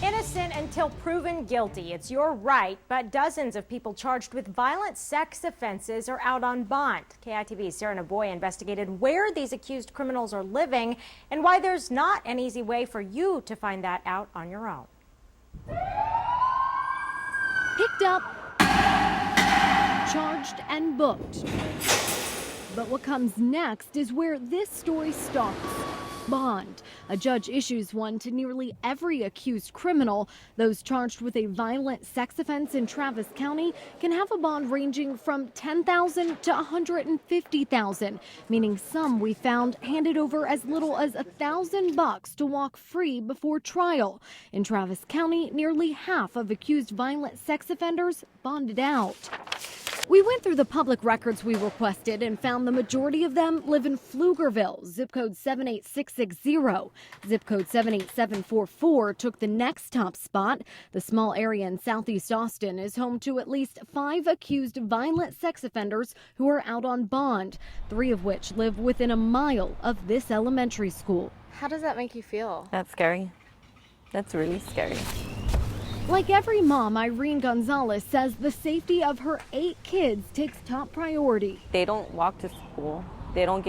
Innocent until proven guilty. It's your right, but dozens of people charged with violent sex offenses are out on bond. KITV's Sarah Naboy investigated where these accused criminals are living and why there's not an easy way for you to find that out on your own. Picked up, charged and booked. But what comes next is where this story starts. Bond. A judge issues one to nearly every accused criminal. Those charged with a violent sex offense in Travis County can have a bond ranging from $10,000 to $150,000, meaning some we found handed over as little as $1,000 to walk free before trial. In Travis County, nearly half of accused violent sex offenders bonded out. We went through the public records we requested and found the majority of them live in Pflugerville, zip code 78660. Zip code 78744 took the next top spot. The small area in southeast Austin is home to at least 5 accused violent sex offenders who are out on bond, 3 of which live within a mile of this elementary school. How does that make you feel? That's scary. That's really scary. Like every mom, Irene Gonzalez says the safety of her 8 kids takes top priority. They don't walk to school. They don't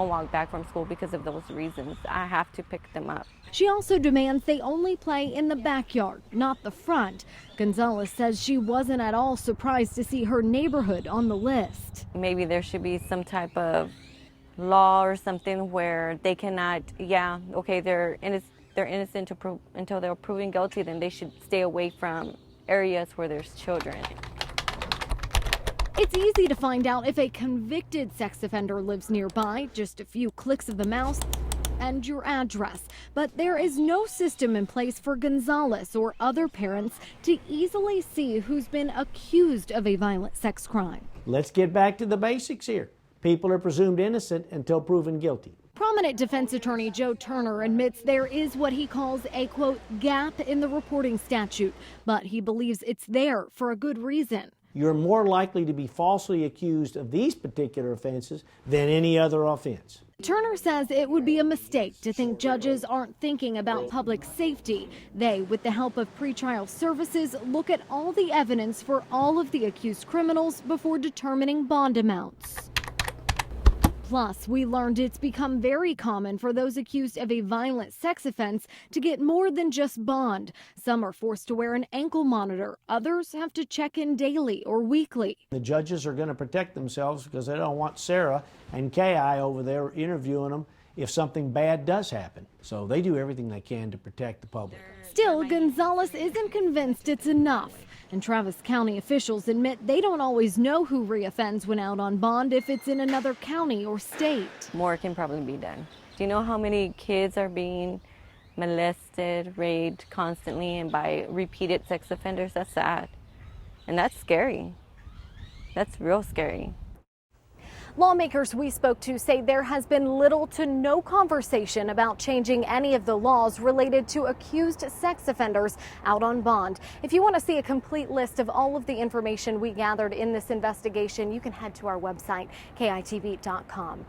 walk back from school because of those reasons. I have to pick them up. She also demands they only play in the backyard, not the front. Gonzalez says she wasn't at all surprised to see her neighborhood on the list. Maybe there should be some type of law or something where they cannot, they're innocent until they're proven guilty, then they should stay away from areas where there's children. It's easy to find out if a convicted sex offender lives nearby, just a few clicks of the mouse and your address. But there is no system in place for Gonzalez or other parents to easily see who's been accused of a violent sex crime. Let's get back to the basics here. People are presumed innocent until proven guilty. Prominent defense attorney Joe Turner admits there is what he calls a, quote, gap in the reporting statute, but he believes it's there for a good reason. You're more likely to be falsely accused of these particular offenses than any other offense. Turner says it would be a mistake to think judges aren't thinking about public safety. They, with the help of pretrial services, look at all the evidence for all of the accused criminals before determining bond amounts. Plus, we learned it's become very common for those accused of a violent sex offense to get more than just bond. Some are forced to wear an ankle monitor. Others have to check in daily or weekly. The judges are going to protect themselves because they don't want Sarah and K.I. over there interviewing them if something bad does happen. So they do everything they can to protect the public. Still, Gonzalez isn't convinced it's enough. And Travis County officials admit they don't always know who reoffends when out on bond if it's in another county or state. More can probably be done. Do you know how many kids are being molested, raped constantly and by repeated sex offenders? That's sad. And that's scary. That's real scary. Lawmakers we spoke to say there has been little to no conversation about changing any of the laws related to accused sex offenders out on bond. If you want to see a complete list of all of the information we gathered in this investigation, you can head to our website, KITV.com.